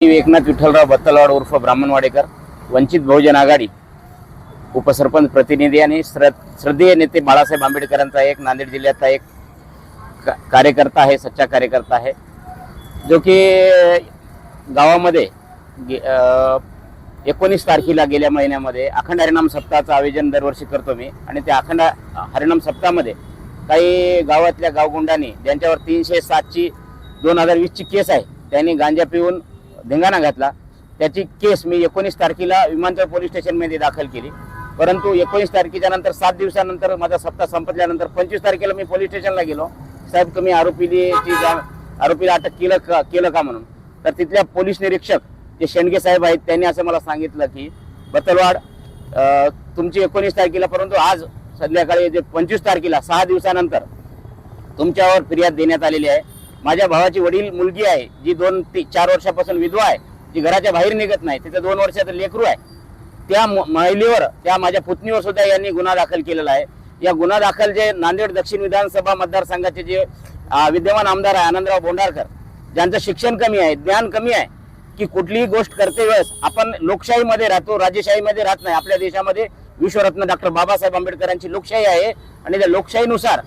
एकनाथ विठ्ठलराव बत्तलवाड उर्फ ब्राह्मणवाडेकर, वंचित बहुजन आघाडी उपसरपंच प्रतिनिधी आणि श्रद्धेय नेते बाळासाहेब आंबेडकरांचा एक नांदेड जिल्ह्याचा एक कार्यकर्ता आहे, सच्चा कार्यकर्ता आहे, जो की गावामध्ये 19 तारखेला गेल्या महिन्यामध्ये अखंड हरिनाम सप्ताहाचं आयोजन दरवर्षी करतो मी। आणि त्या अखंड हरिनाम सप्ताहामध्ये काही गावातल्या गावगुंडांनी ज्यांच्यावर 307 ची 2020 ची केस आहे, त्यांनी गांजा पिऊन धिंगाणा घातला। त्याची केस मी 19 तारखेला विमानतळ पोलीस स्टेशनमध्ये दाखल केली, परंतु 19 तारखेच्या नंतर 7 दिवसानंतर माझा सप्ताह संपल्यानंतर 25 तारखेला मी पोलीस स्टेशनला गेलो। साहेब, तुम्ही आरोपीला अटक केलं का म्हणून। तर तिथल्या पोलीस निरीक्षक जे शेंडगे साहेब आहेत त्यांनी असं मला सांगितलं की बत्तलवाड, तुमची 19 तारखेला, परंतु आज संध्याकाळी जे 25 तारखेला 6 दिवसानंतर तुमच्यावर फिर्याद देण्यात आलेली आहे। माझ्या भावाची वडील मुलगी आहे जी 2-4 वर्षापासून विधवा आहे, जी घराच्या बाहेर निघत नाही, तिथे 2 वर्षाचं लेकरू आहे। त्या महिलेवर, त्या माझ्या पुतणीवर सुद्धा यांनी गुन्हा दाखल केलेला आहे। या गुन्हा दाखल जे नांदेड दक्षिण विधानसभा मतदारसंघाचे जे विद्यमान आमदार आहे आनंदराव बोंडारकर, ज्यांचं शिक्षण कमी आहे, ज्ञान कमी आहे, की कुठलीही गोष्ट करते वेळेस आपण लोकशाहीमध्ये राहतो, राज्यशाहीमध्ये राहत नाही। आपल्या देशामध्ये विश्वरत्न डॉक्टर बाबासाहेब आंबेडकरांची लोकशाही आहे आणि त्या लोकशाहीनुसार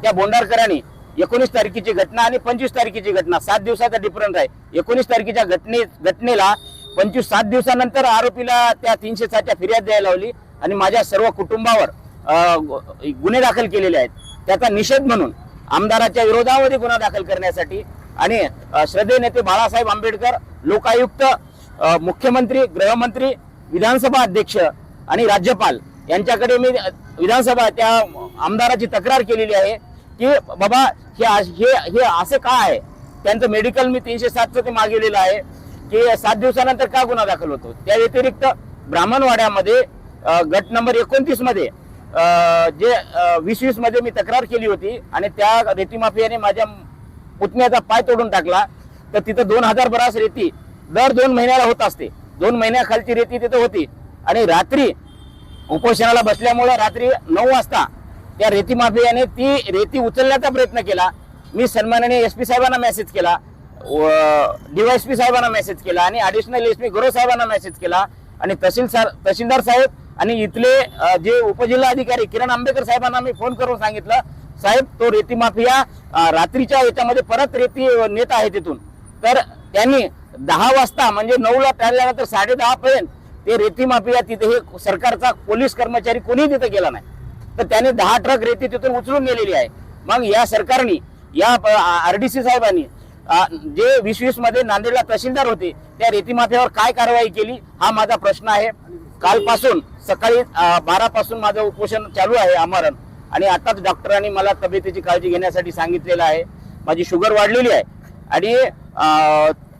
त्या बोंडारकरांनी 19 तारखेची घटना आणि 25 तारखेची घटना 7 दिवसाचा डिफरन्स आहे। 19 तारखेच्या घटनेला 7 दिवसानंतर आरोपीला त्या 307 च्या फिर्याद द्यायला लावली आणि माझ्या सर्व कुटुंबावर गुन्हे दाखल केलेले आहेत। त्याचा निषेध म्हणून आमदाराच्या विरोधामध्ये गुन्हा दाखल करण्यासाठी आणि श्रद्धेय नेते बाळासाहेब आंबेडकर, लोकायुक्त, मुख्यमंत्री, गृहमंत्री, विधानसभा अध्यक्ष आणि राज्यपाल यांच्याकडे मी विधानसभा त्या आमदाराची तक्रार केलेली आहे की बाबा हे असं का आहे। त्यांचं मेडिकल मी 307 ते मागवलेलं आहे की 7 दिवसानंतर का गुन्हा दाखल होतो। त्या व्यतिरिक्त ब्राह्मणवाड्यामध्ये गट नंबर 29 मध्ये जे 2020 मध्ये मी तक्रार केली होती आणि त्या रेती माफियाने माझ्या पुतण्याचा पाय तोडून टाकला। तर तिथं 2000 बरास रेती दर 2 महिन्याला होत असते, 2 महिन्याखालची रेती तिथं होती आणि रात्री उपोषणाला बसल्यामुळे रात्री 9 वाजता त्या रेती माफियाने ती रेती उचलण्याचा प्रयत्न केला। मी सन्माननीय SP साहेबांना मेसेज केला, DYSP साहेबांना मेसेज केला आणि ॲडिशनल SP गुरु साहेबांना मेसेज केला आणि तहसीलदार साहेब आणि इथले जे उपजिल्हा अधिकारी किरण आंबेकर साहेबांना मी फोन करून सांगितलं, साहेब तो रेती माफिया रात्रीच्या याच्यामध्ये परत रेती नेत आहे तिथून। तर त्यांनी 10 वाजता म्हणजे 9ला टाळल्यानंतर 10:30 पर्यंत ते रेती माफिया तिथे, हे सरकारचा पोलीस कर्मचारी कोणी तिथे गेला नाही, तर त्याने 10 ट्रक रेती तिथून उचलून नेलेली आहे। मग या सरकारने, या RDC साहेबांनी जे 2020 मध्ये नांदेडला तहसीलदार होते त्या रेती माफियावर काय कारवाई केली, हा माझा प्रश्न आहे। कालपासून सकाळी 12 पासून माझं उपोषण चालू आहे, आमरण, आणि आताच डॉक्टरांनी मला तब्येतीची काळजी घेण्यासाठी सांगितलेलं आहे। माझी शुगर वाढलेली आहे आणि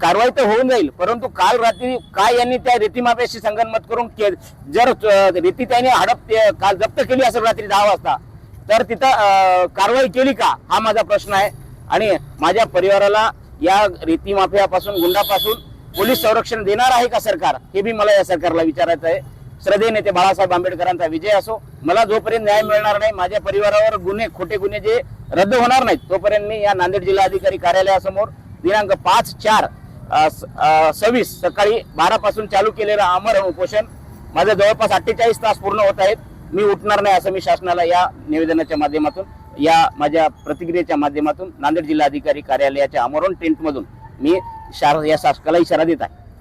कारवाई तर होऊन जाईल, परंतु काल रात्री काय यांनी त्या रेती माफियाशी संगनमत करून जर रेती त्याने काल जप्त केली असेल रात्री 10 वाजता, तर तिथं कारवाई केली का, हा माझा प्रश्न आहे। आणि माझ्या परिवाराला या रेती माफियापासून, गुंडापासून पोलीस संरक्षण देणार आहे का सरकार, हे बी मला या सरकारला विचारायचं आहे। श्रद्धेय नेते बाळासाहेब आंबेडकरांचा विजय असो। मला जोपर्यंत न्याय मिळणार नाही, माझ्या परिवारावर खोटे गुन्हे जे रद्द होणार नाहीत, तोपर्यंत मी या नांदेड जिल्हाधिकारी कार्यालयासमोर दिनांक 5/4/26 सकाळी 12 पासून चालू केलेलं आमरण उपोषण माझं जवळपास 48 तास पूर्ण होत आहेत। मी उठणार नाही असं मी शासनाला या निवेदनाच्या माध्यमातून, या माझ्या प्रतिक्रियेच्या माध्यमातून नांदेड जिल्हाधिकारी कार्यालयाच्या आमरण टेंटमधून मी या शासनाला इशारा देत आहे।